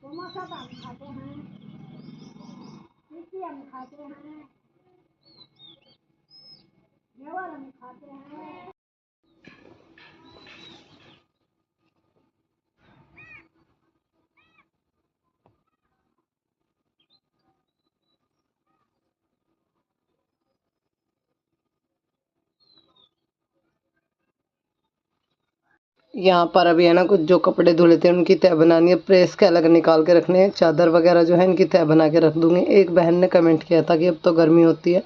समोसा तो हम खाते हैं, लिट्टी हम खाते हैं, घेवर हम खाते हैं। यहाँ पर अभी है ना कुछ जो कपड़े धुले थे उनकी तह बनानी है, प्रेस के अलग निकाल के रखने हैं। चादर वगैरह जो है इनकी तह बना के रख दूंगी। एक बहन ने कमेंट किया था कि अब तो गर्मी होती है,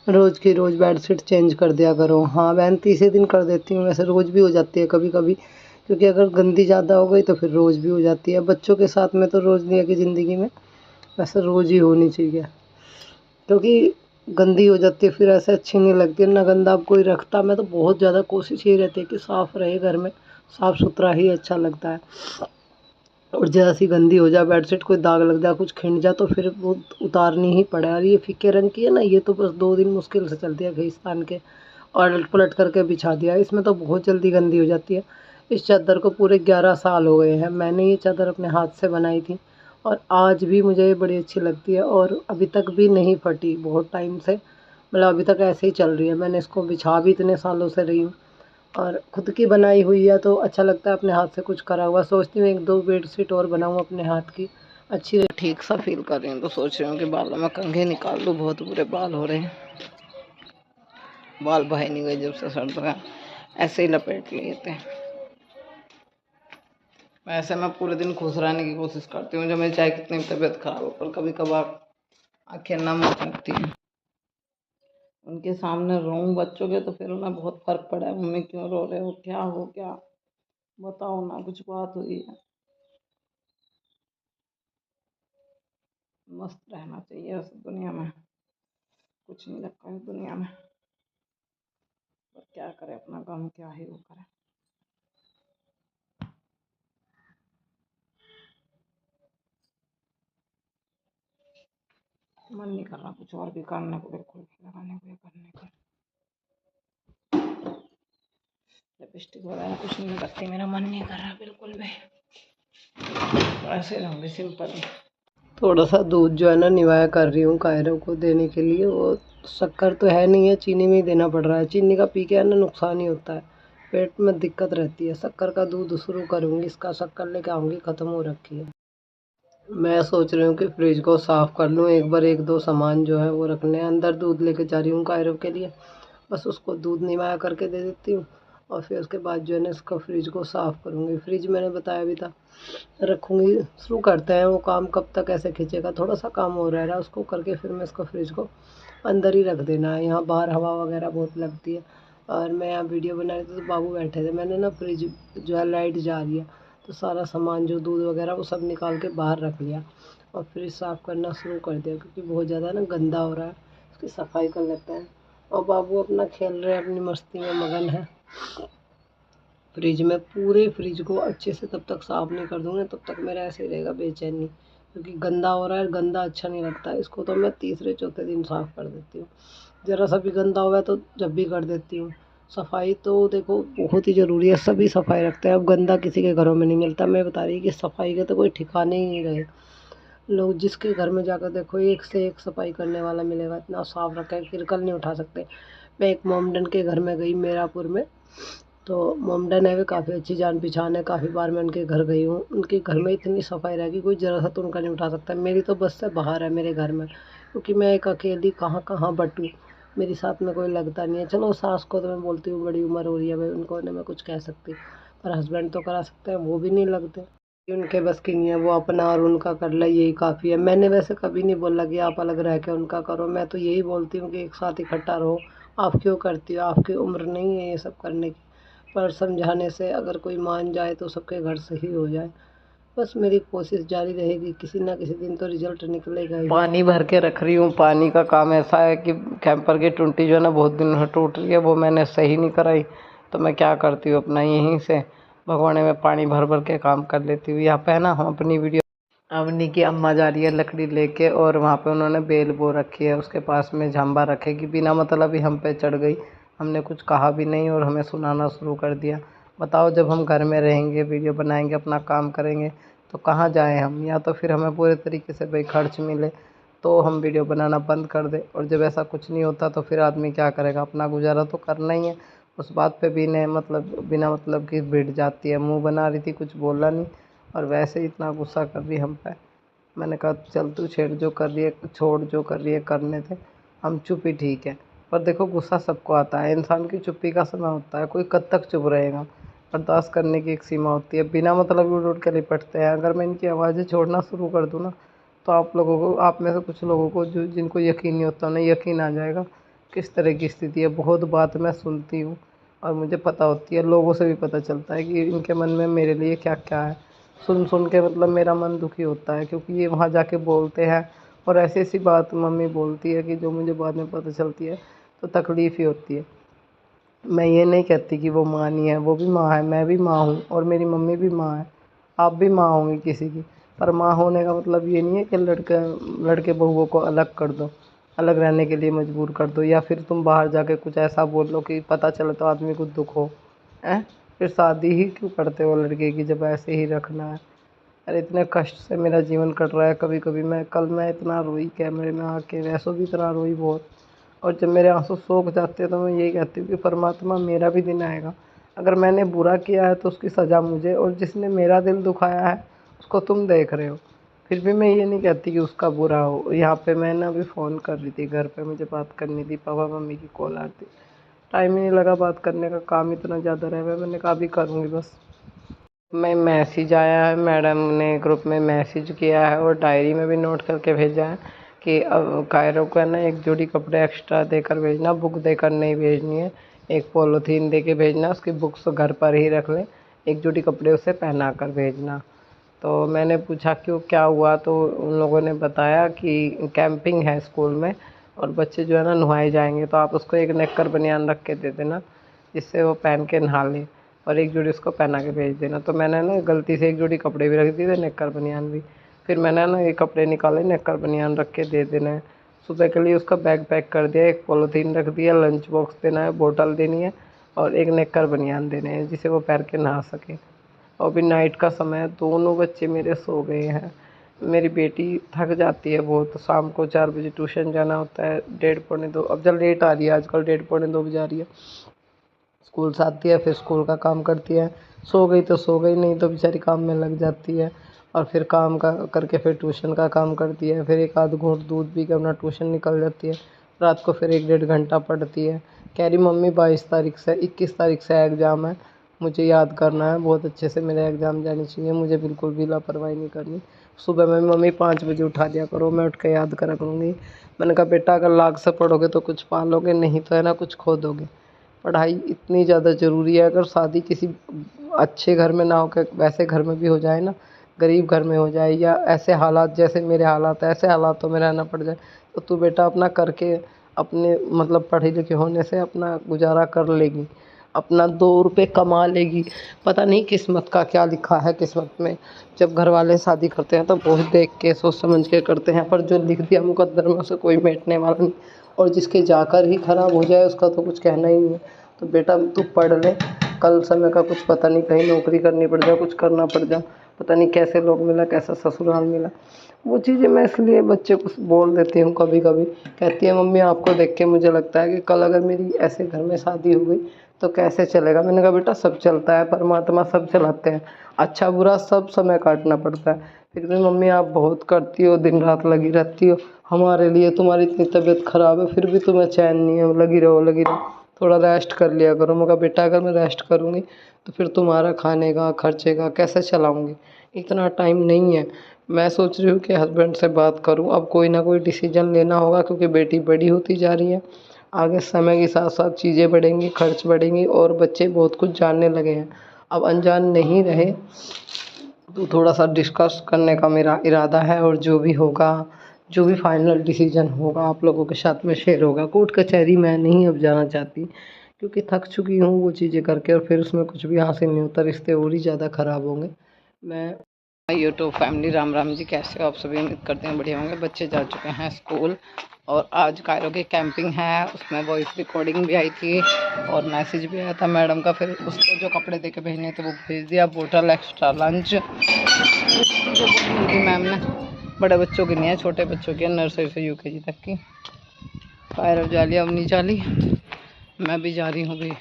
रोज़ की रोज़ बेडशीट चेंज कर दिया करो। हाँ बहन, तीसरे दिन कर देती हूँ, वैसे रोज़ भी हो जाती है कभी कभी, क्योंकि अगर गंदी ज़्यादा हो गई तो फिर रोज़ भी हो जाती है। बच्चों के साथ में तो रोज़ नहीं है कि ज़िंदगी में, वैसे रोज़ ही होनी चाहिए, क्योंकि गंदी हो जाती है फिर ऐसे अच्छी नहीं लगती है ना। गंदा अब कोई रखता, मैं तो बहुत ज़्यादा कोशिश यही रहती है कि साफ़ रहे घर में, साफ़ सुथरा ही अच्छा लगता है। और जरा सी गंदी हो जाए बेडशीट, कोई दाग लग जाए, कुछ खिंड जाए, तो फिर वो उतारनी ही पड़े। और ये फीके रंग की है ना, ये तो बस 2 दिन मुश्किल से चलती है घिसतान के और उलट पलट करके बिछा दिया। इसमें तो बहुत जल्दी गंदी हो जाती है। इस चादर को पूरे 11 साल हो गए हैं, मैंने ये चादर अपने हाथ से बनाई थी और आज भी मुझे ये बड़ी अच्छी लगती है और अभी तक भी नहीं फटी, बहुत टाइम से, मतलब अभी तक ऐसे ही चल रही है। मैंने इसको बिछा भी इतने सालों से रही हूँ और खुद की बनाई हुई है तो अच्छा लगता है अपने हाथ से कुछ करा हुआ। सोचती हूँ 1-2 बेडशीट और बनाऊँ अपने हाथ की, अच्छी रहे। ठीक सा फील कर रही हूँ तो सोच रही हूँ कि बालों में कंघे निकाल लूँ, बहुत बुरे बाल हो रहे हैं। बाल बहे नहीं गए जब से सर्द का, ऐसे ही लपेट लिए थे। वैसे मैं पूरे दिन खुश रहने की कोशिश करती हूँ, जब मेरी चाहे कितनी भी तबीयत खराब हो, पर कभी कभार आंखें नम हो जाती हैं। उनके सामने रोऊं बच्चों के तो फिर उन्हें बहुत फर्क पड़ा है, मम्मी क्यों रो रहे हो, क्या हो क्या, बताओ ना, कुछ बात हुई है। मस्त रहना चाहिए उस दुनिया में, कुछ नहीं रखा इस दुनिया में, पर क्या करे, अपना गम क्या ही वो करे। मन नहीं कर रहा कुछ और भी करने को, बिल्कुल भी लगाने को या करने को। लिपस्टिक वगैरह कुछ नहीं लगाती, मेरा मन नहीं कर रहा बिल्कुल भी, ऐसे रहूँगी सिंपल। थोड़ा सा दूध जो है ना निवाया कर रही हूँ कायरों को देने के लिए। वो शक्कर तो है नहीं है, चीनी में ही देना पड़ रहा है। चीनी का पी के है ना नुकसान ही होता है, पेट में दिक्कत रहती है। शक्कर का दूध शुरू करूँगी, इसका शक्कर लेके आऊँगी, ख़त्म हो रखी है। मैं सोच रही हूँ कि फ्रिज को साफ़ कर लूँ एक बार, 1-2 सामान जो है वो रखने हैं अंदर। दूध लेके जा रही हूँ कायरों के लिए, बस उसको दूध निवाया करके दे देती हूँ और फिर उसके बाद जो है ना इसका फ्रिज को साफ़ करूँगी। फ्रिज मैंने बताया भी था रखूँगी। शुरू करते हैं, वो काम कब तक ऐसे खींचेगा, थोड़ा सा काम हो रहा है उसको करके फिर मैं इसको फ्रिज को अंदर ही रख देना है। यहाँ बाहर हवा वगैरह बहुत लगती है और मैं यहाँ वीडियो बना रही थी तो बाबू बैठे थे। मैंने ना फ्रिज जो है लाइट जा रही है तो सारा सामान जो दूध वगैरह वो सब निकाल के बाहर रख लिया और फ्रिज साफ़ करना शुरू कर दिया, क्योंकि बहुत ज़्यादा ना गंदा हो रहा है, उसकी सफाई कर लेते हैं। और बाबू अपना खेल रहे हैं, अपनी मस्ती में मगन है। फ्रिज में पूरे फ्रिज को अच्छे से तब तक साफ़ नहीं कर दूँगी तब तक मेरा ऐसे ही रहेगा बेचैनी, क्योंकि गंदा हो रहा है, गंदा अच्छा नहीं लगता है। इसको तो मैं तीसरे चौथे दिन साफ़ कर देती हूँ, ज़रा सा भी गंदा हुआ है तो जब भी कर देती हूँ। सफाई तो देखो बहुत ही ज़रूरी है, सभी सफाई रखते हैं, अब गंदा किसी के घरों में नहीं मिलता। मैं बता रही कि सफाई के तो कोई ठिकाने ही नहीं रहे। लोग जिसके घर में जाकर देखो एक से एक सफाई करने वाला मिलेगा, इतना साफ़ रखा है किरकल नहीं उठा सकते। मैं एक मोमडन के घर में गई मीरापुर में, तो मोमडन है वे काफ़ी अच्छी जान पहचान है, काफ़ी बार मैं उनके घर गई हूँ। उनके घर में इतनी सफाई रहेगी कोई ज़रा सा तो उनका नहीं उठा सकता। मेरी तो बस से बाहर है मेरे घर में, क्योंकि मैं एक अकेली कहाँ कहाँ बटूँ, मेरे साथ में कोई लगता नहीं है। चलो सास को तो मैं बोलती हूँ बड़ी उम्र हो रही है भाई, उनको नहीं मैं कुछ कह सकती, पर हस्बैंड तो करा सकते हैं, वो भी नहीं लगते, उनके बस की नहीं है। वो अपना और उनका कर ले यही काफ़ी है। मैंने वैसे कभी नहीं बोला कि आप अलग रह के उनका करो, मैं तो यही बोलती हूँ कि एक साथ इकट्ठा रहो। आप क्यों करती हो, आपकी उम्र नहीं है ये सब करने की। पर समझाने से अगर कोई मान जाए तो सबके घर सही हो जाए। बस मेरी कोशिश जारी रहेगी, किसी ना किसी दिन तो रिजल्ट निकलेगा ही। पानी भर के रख रही हूँ। पानी का काम ऐसा है कि कैंपर की टूटी जो है ना बहुत दिन में टूट रही है, वो मैंने सही नहीं कराई, तो मैं क्या करती हूँ अपना यहीं से भगोने में पानी भर भर के काम कर लेती हूँ। यहाँ पे है ना हम अपनी वीडियो अवनी की अम्मा जा रही है लकड़ी लेके और वहाँ पे उन्होंने बेल बो रखी है, उसके पास में झंबा रखेगी। बिना मतलब ही हम पे चढ़ गई, हमने कुछ कहा भी नहीं और हमें सुनाना शुरू कर दिया। बताओ, जब हम घर में रहेंगे, वीडियो बनाएंगे, अपना काम करेंगे तो कहाँ जाएं हम? या तो फिर हमें पूरे तरीके से भाई खर्च मिले तो हम वीडियो बनाना बंद कर दें, और जब ऐसा कुछ नहीं होता तो फिर आदमी क्या करेगा? अपना गुजारा तो करना ही है। उस बात पे भी ने मतलब बिना मतलब की भिड़ जाती है, मुंह बना रही थी, कुछ बोला नहीं और वैसे ही इतना गुस्सा कर रही हम पे। मैंने कहा चल तू छेड़, जो कर रही है छोड़, जो कर रही है करने दे, हम चुप ही ठीक है। पर देखो, गुस्सा सबको आता है, इंसान की चुप्पी का समय होता है, कोई कब तक चुप रहेगा? बर्दाश्त करने की एक सीमा होती है। बिना मतलब उड़ उड़ के लिपटते हैं। अगर मैं इनकी आवाज़ें छोड़ना शुरू कर दूँ ना, तो आप लोगों को, आप में से कुछ लोगों को जो जिनको यकीन नहीं होता, उन्हें यकीन आ जाएगा किस तरह की स्थिति है। बहुत बात मैं सुनती हूँ और मुझे पता होती है, लोगों से भी पता चलता है कि इनके मन में मेरे लिए क्या क्या है। सुन सुन के मतलब मेरा मन दुखी होता है, क्योंकि ये वहाँ जाके बोलते हैं और ऐसी ऐसी बात मम्मी बोलती है कि जो मुझे बाद में पता चलती है तो तकलीफ़ ही होती है। मैं ये नहीं कहती कि वो माँ नहीं है, वो भी माँ है, मैं भी माँ हूँ और मेरी मम्मी भी माँ है, आप भी माँ होंगी किसी की। पर माँ होने का मतलब ये नहीं है कि लड़के बहुओं को अलग कर दो, अलग रहने के लिए मजबूर कर दो, या फिर तुम बाहर जाके कुछ ऐसा बोल लो कि पता चले तो आदमी को दुख हो। हैं? फिर शादी ही क्यों करते हो लड़के की, जब ऐसे ही रखना है? अरे इतने कष्ट से मेरा जीवन कट रहा है, कभी कभी मैं इतना रोई कैमरे में आके, वैसों भी इतना रोई बहुत। और जब मेरे आंसू सूख जाते हैं तो मैं यही कहती हूँ कि परमात्मा, मेरा भी दिन आएगा। अगर मैंने बुरा किया है तो उसकी सज़ा मुझे, और जिसने मेरा दिल दुखाया है उसको तुम देख रहे हो। फिर भी मैं ये नहीं कहती कि उसका बुरा हो। यहाँ पे मैं ना अभी फ़ोन कर रही थी, घर पे मुझे बात करनी थी, पापा मम्मी की कॉल आ रही थी, टाइम ही नहीं लगा बात करने का, काम इतना ज़्यादा रह गया। मैंने कहा अभी करूँगी बस। मैं मैसेज आया है, मैडम ने ग्रुप में मैसेज किया है और डायरी में भी नोट करके भेजा है कि अब कायरों को है ना एक जोड़ी कपड़े एक्स्ट्रा देकर भेजना, बुक देकर नहीं भेजनी है। एक पॉलीथीन दे के भेजना, उसकी बुक्स घर पर ही रख लें, एक जोड़ी कपड़े उसे पहना कर भेजना। तो मैंने पूछा क्यों, क्या हुआ? तो उन लोगों ने बताया कि कैंपिंग है स्कूल में और बच्चे जो है ना नहाए जाएंगे, तो आप उसको एक नेकर बनियान रख के दे देना जिससे वो पहन के नहा ले, और एक जोड़ी उसको पहना के भेज देना। तो मैंने ना गलती से एक जोड़ी कपड़े भी रख दिए थे, नेकर बनियान भी। फिर मैंने ना ये कपड़े निकाले, नेकर बनियान रख के दे देना है। सुबह के लिए उसका बैग पैक कर दिया, एक पॉलीथीन रख दिया, लंच बॉक्स देना है, बोतल देनी है और एक नेकर बनियान देने हैं जिसे वो पहन के नहा सके। और अभी नाइट का समय है, दोनों बच्चे मेरे सो गए हैं। मेरी बेटी थक जाती है बहुत, शाम को 4 बजे ट्यूशन जाना होता है, 1:30 पौने 2, अब जब लेट आ रही है आजकल, 1:30 पौने 2 बजे आ रही है स्कूल से आती है, फिर स्कूल का काम करती है। सो गई तो सो गई, नहीं तो बेचारी काम में लग जाती है और फिर काम का करके फिर ट्यूशन का काम करती है, फिर एक आध घूंट दूध पी के अपना ट्यूशन निकल जाती है। रात को फिर 1 डेढ़ घंटा पढ़ती है। कह रही मम्मी 22 तारीख से 21 तारीख से एग्ज़ाम है, मुझे याद करना है, बहुत अच्छे से मेरे एग्ज़ाम जाने चाहिए, मुझे बिल्कुल भी लापरवाही नहीं करनी। सुबह में मम्मी 5 बजे उठा दिया करो, मैं उठ के याद करा करूँगी। मैंने कहा बेटा, अगर लाख से पढ़ोगे तो कुछ पालोगे, नहीं तो है ना कुछ खो दोगे। पढ़ाई इतनी ज़्यादा ज़रूरी है। अगर शादी किसी अच्छे घर में ना होकर वैसे घर में भी हो जाए ना, गरीब घर में हो जाए, या ऐसे हालात जैसे मेरे हालात है, ऐसे हालातों में रहना पड़ जाए, तो तू बेटा अपना करके, अपने मतलब पढ़े लिखे होने से अपना गुजारा कर लेगी, अपना 2 रुपए कमा लेगी। पता नहीं किस्मत का क्या लिखा है किस्मत में। जब घर वाले शादी करते हैं तो बहुत देख के सोच समझ के करते हैं, पर जो लिख दिया मुकद्दर में उसे कोई मिटने वाला नहीं, और जिसके जाकर ही खराब हो जाए उसका तो कुछ कहना ही नहीं है। तो बेटा तू पढ़ ले, कल समय का कुछ पता नहीं, कहीं नौकरी करनी पड़ जाए, कुछ करना पड़ जाए, पता नहीं कैसे लोग मिला, कैसा ससुराल मिला। वो चीज़ें मैं इसलिए बच्चे को बोल देती हूँ कभी कभी। कहती है मम्मी, आपको देख के मुझे लगता है कि कल अगर मेरी ऐसे घर में शादी हो गई तो कैसे चलेगा। मैंने कहा बेटा, सब चलता है, परमात्मा सब चलाते हैं, अच्छा बुरा सब समय काटना पड़ता है। फिर भी मम्मी आप बहुत करती हो, दिन रात लगी रहती हो हमारे लिए, तुम्हारी इतनी तबीयत ख़राब है फिर भी तुम्हें चैन नहीं है, लगी रहो लगी रहो, थोड़ा रेस्ट कर लिया करो। मैं कहा बेटा, अगर मैं रेस्ट करूँगी तो फिर तुम्हारा खाने का खर्चे का कैसे चलाऊँगी, इतना टाइम नहीं है। मैं सोच रही हूँ कि हस्बैंड से बात करूँ, अब कोई ना कोई डिसीजन लेना होगा, क्योंकि बेटी बड़ी होती जा रही है, आगे समय के साथ साथ चीज़ें बढ़ेंगी, खर्च बढ़ेंगी और बच्चे बहुत कुछ जानने लगे हैं। अब अनजान नहीं रहे, तो थोड़ा सा डिस्कस करने का मेरा इरादा है, और जो भी होगा, जो भी फाइनल डिसीजन होगा आप लोगों के साथ में शेयर होगा। कोर्ट कचहरी मैं नहीं अब जाना चाहती, क्योंकि थक चुकी हूँ वो चीज़ें करके, और फिर उसमें कुछ भी हासिल नहीं होता, रिश्ते और ही ज़्यादा ख़राब होंगे। मैं यूट्यूब फैमिली, राम राम जी। कैसे हो आप सभी? उम्मीद करते हैं बढ़िया होंगे। बच्चे जा चुके हैं स्कूल और आज कायरो की कैंपिंग है, उसमें वॉइस रिकॉर्डिंग भी आई थी और मैसेज भी आया था मैडम का। फिर उसको जो कपड़े दे के भेजने थे वो भेज दिया, बोतल, एक्स्ट्रा लंच जो बोली थी मैम ने। बड़े बच्चों की नहीं है, छोटे बच्चों की है, नर्सरी से यूकेजी तक की। कायरो जा लिया, अब नहीं जा ली, मैं भी जा रही हूँ भी।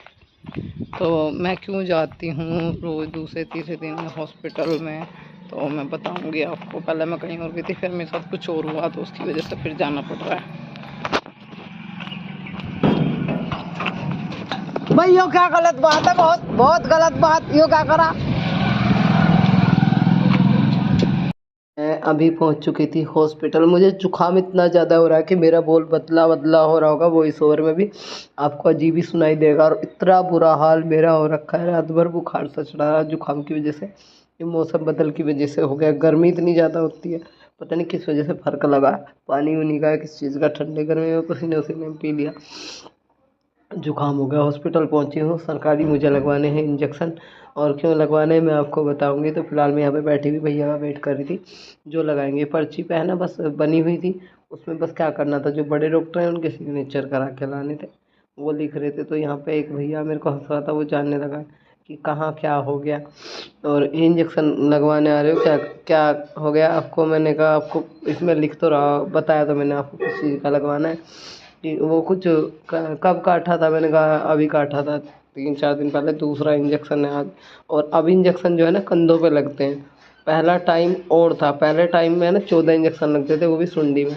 तो मैं क्यों जाती हूँ रोज़ दूसरे तीसरे दिन हॉस्पिटल में, तो मैं बताऊंगी आपको। पहले मैं कहीं और गई थी, फिर मेरे साथ कुछ और हुआ, तो उसकी वजह से फिर जाना पड़ रहा है। भाई यो क्या गलत बात है, बहुत बहुत गलत बात। यो क्या करा? मैं अभी पहुंच चुकी थी हॉस्पिटल। मुझे जुकाम इतना ज़्यादा हो रहा है कि मेरा बोल बदला बदला हो रहा होगा, वॉइस ओवर में भी आपको अजीब ही सुनाई देगा। और इतना बुरा हाल मेरा हो रखा है, रात भर बुखार सा चढ़ा रहा जुकाम की वजह से। ये मौसम बदल की वजह से हो गया। गर्मी इतनी ज़्यादा होती है, पता नहीं किस वजह से फर्क लगा। पानी उनी का किस चीज़ का, ठंडे गर्मी में पसीने उसीने पी लिया, जुकाम हो गया। हॉस्पिटल पहुंची हूँ, सरकारी मुझे लगवाने हैं इंजेक्शन। और क्यों लगवाने हैं मैं आपको बताऊंगी। तो फिलहाल मैं यहाँ पे बैठी हुई भैया का वेट कर रही थी, जो लगाएंगे। पर्ची पे है ना बस बनी हुई थी, उसमें बस क्या करना था, जो बड़े डॉक्टर हैं उनके सिग्नेचर करा के लाने थे, वो लिख रहे थे। तो यहाँ पे एक भैया मेरे को हंस रहा था, वो जानने लगा कि कहाँ क्या हो गया और इंजेक्शन लगवाने आ रहे हो, क्या क्या हो गया आपको। मैंने कहा आपको इसमें लिख तो रहा, बताया तो मैंने आपको किस चीज़ का लगवाना है। कि वो कुछ कब काटा था, मैंने कहा अभी काटा था 3-4 दिन पहले, दूसरा इंजेक्शन है आज। और अब इंजेक्शन जो है ना कंधों पे लगते हैं, पहला टाइम और था। पहले टाइम में ना 14 इंजेक्शन लगते थे, वो भी सुंडी में,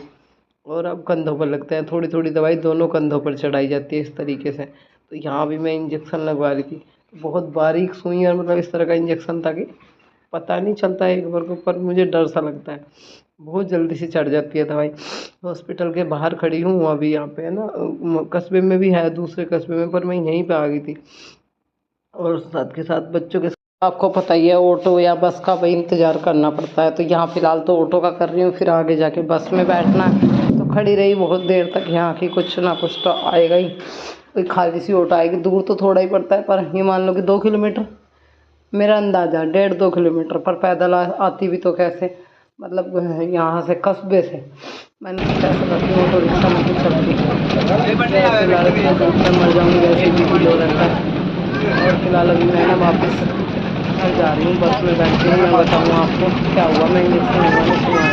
और अब कंधों पर लगते हैं। थोड़ी थोड़ी दवाई दोनों कंधों पर चढ़ाई जाती है इस तरीके से। तो यहाँ भी मैं इंजेक्शन लगवा रही थी, बहुत बारीक सुई और मतलब इस तरह का इंजेक्शन था कि पता नहीं चलता है एक बार को, पर मुझे डर सा लगता है, बहुत जल्दी से चढ़ जाती है दवाई। हॉस्पिटल के बाहर खड़ी हूँ अभी, यहाँ पे है ना कस्बे में भी है, दूसरे कस्बे में, पर मैं यहीं पे आ गई थी। और साथ के साथ बच्चों के साथ आपको पता ही है ऑटो या बस का भाई इंतज़ार करना पड़ता है। तो यहाँ फ़िलहाल तो ऑटो का कर रही हूँ, फिर आगे जाके बस में बैठना है। तो खड़ी रही बहुत देर तक यहाँ की, कुछ ना कुछ तो आएगा ही, कोई खाली सी ऑटो आएगी। दूर तो थोड़ा ही पड़ता है, पर ये मान लो कि 2 किलोमीटर, मेरा अंदाज़ा 1.5-2 किलोमीटर, पर पैदल आती भी तो कैसे, मतलब यहाँ से कस्बे से। मैंने कैसे करती हूँ, ऑटो रिक्शा में भी चलती हूँ। फिलहाल मैं मर जाऊँगी वैसे भी लो रहता है। और फिलहाल अभी मैं ना वापस घर जा रही हूँ, बस में बैठी हूँ। मैं बताऊँ आपको क्या हुआ। मैं इंजेक्शन लगवाने सुना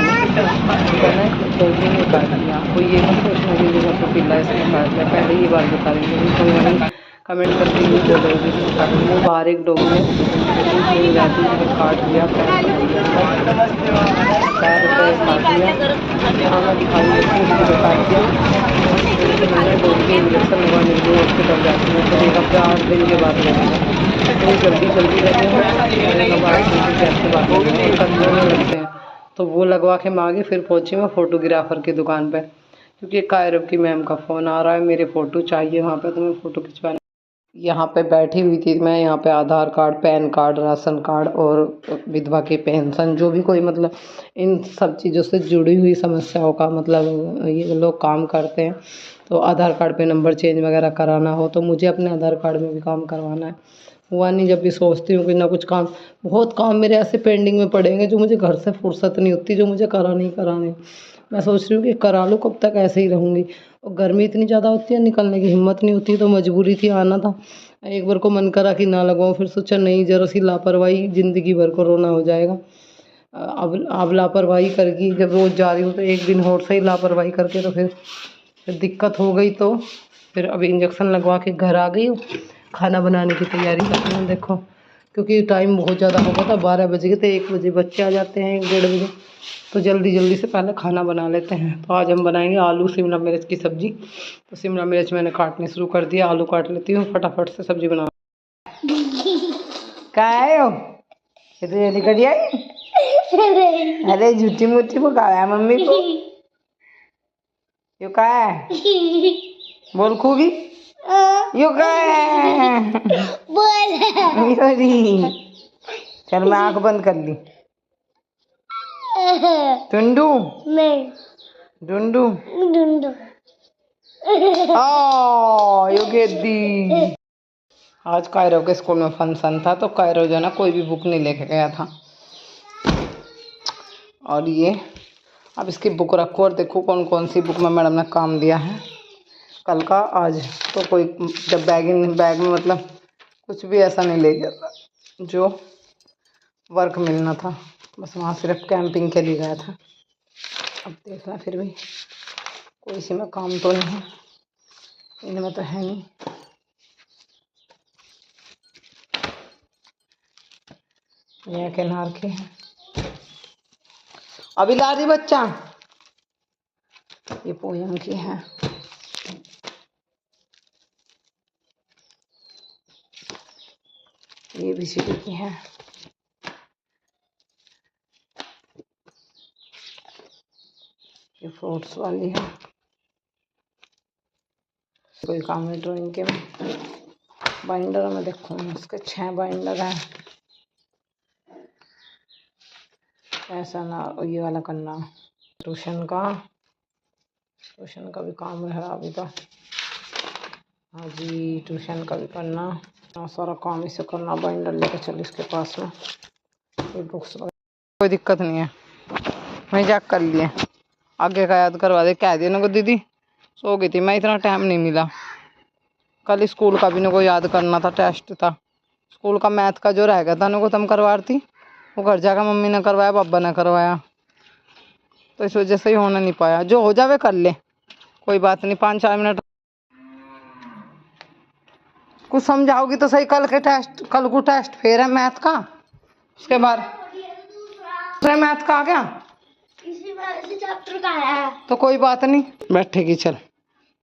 डॉगी ने काट दिया। आपको ये मत सोचना कि जगह पर पिल्ला इसने काट लिया, पहले ये बात बता रही हूँ। कोई वहीं कमेंट करती हुई बोल रही थी इसने काट लिया। बाहर एक डॉगी ने नहीं जाती मैंने काट दिया, पैर पे काट लिया। हाँ मैं दिखाई उसको काट दिया। मैंने डॉगी के इंजेक्शन लगवाने के लिए हॉस्पिटल जाती हूँ, तो 1 हफ्ते 8 दिन के बाद लगेगा। तो जल्दी जल्दी लगे कैसे बात लगते हैं, तो वो लगवा के मैं आगे फिर पहुंची मैं फ़ोटोग्राफ़र की दुकान पे, क्योंकि कायरव की मैम का फ़ोन आ रहा है, मेरे फ़ोटो चाहिए वहाँ पे, तो मैं फ़ोटो खिंचवाने यहाँ पे बैठी हुई थी। मैं यहाँ पे Aadhaar card, PAN card, ration card और विधवा की पेंशन, जो भी कोई मतलब इन सब चीज़ों से जुड़ी हुई समस्याओं का मतलब ये लोग काम करते हैं। तो आधार कार्ड पे नंबर चेंज वगैरह कराना हो तो मुझे अपने आधार कार्ड में भी काम करवाना है। हुआ नहीं, जब भी सोचती हूँ कि ना कुछ काम, बहुत काम मेरे ऐसे पेंडिंग में पड़ेंगे जो मुझे घर से फुर्सत नहीं होती, जो मुझे कराने। मैं सोच रही हूँ कि करा लूँ, कब तक ऐसे ही रहूँगी। और गर्मी इतनी ज़्यादा होती है, निकलने की हिम्मत नहीं होती, तो मजबूरी थी, आना था। एक बार को मन करा कि ना लगवाऊँ, फिर सोचा नहीं, ज़रा सी लापरवाही ज़िंदगी भर को रोना हो जाएगा। अब लापरवाही करगी, जब रोज़ जा रही हूँ तो एक दिन और सही लापरवाही करके तो फिर दिक्कत हो गई। तो फिर अभी इंजेक्शन लगवा के घर आ गई हूँ, खाना बनाने की तैयारी कर रही हूँ। देखो क्योंकि टाइम बहुत ज़्यादा हो गया था, 12 बज गए थे, 1 बजे बच्चे आ जाते हैं, 1-1:30 बजे, तो जल्दी जल्दी से पहले खाना बना लेते हैं। तो आज हम बनाएंगे आलू शिमला मिर्च की सब्ज़ी। तो शिमला मिर्च मैंने काटने शुरू कर दिया, आलू काट लेती हूँ, फटाफट से सब्ज़ी बना। क्या है हो ये निकल आई? अरे झूठी मूठी पकाया मम्मी को, यो क्या है? बोल खूबी, यो क्या है? चल मैं आंख बंद कर ली। टुंडू नहीं, डुंडू डुंडू यो गेदी। आज कायरो के स्कूल में फंक्शन था, तो कायरो जो है ना कोई भी बुक नहीं लेके गया था। और ये अब इसकी बुक रखो और देखो कौन कौन सी बुक में मैडम ने काम दिया है कल का आज। तो कोई जब बैग में मतलब कुछ भी ऐसा नहीं ले गया था जो वर्क मिलना था, बस वहाँ सिर्फ कैंपिंग के लिए गया था। अब देखना फिर भी कोई इसी में काम तो नहीं है, इनमें तो है नहीं। ये किनार के हैं। अभी ला रही बच्चा, ये पोयम की है। ये भी सीढ़ी की है। ये फ्रूट्स वाली है। कोई काम है ड्राइंग के में। बाइंडर में देखो इसके 6 बाइंडर हैं। ऐसा ना ये वाला करना। ट्यूशन का भी काम रहा अभी तो। हाँ जी, ट्यूशन का भी करना, सारा काम इसे करना। बाइंडर लेकर चल इसके पास में। ये बुक्स कोई दिक्कत नहीं है, वहीं जाकर कर लिए। आगे का याद करवा दे, कह दिया ना को दीदी सो गई थी मैं, इतना टाइम नहीं मिला। कल स्कूल का भी ना को याद करना था, टेस्ट था स्कूल का मैथ का जो रह गया था ना को तुम करवाती, वो घर जाकर मम्मी ने करवाया, पापा ने करवाया, तो इस वजह से ही होने नहीं पाया। जो हो जावे कर ले, कोई बात नहीं। 5-4 मिनट कुछ समझाओगी तो सही। कल को टेस्ट फिर है मैथ का, उसके बाद दूसरा मैथ का आ गया, इसी चैप्टर का है तो कोई बात नहीं, बैठेगी चल।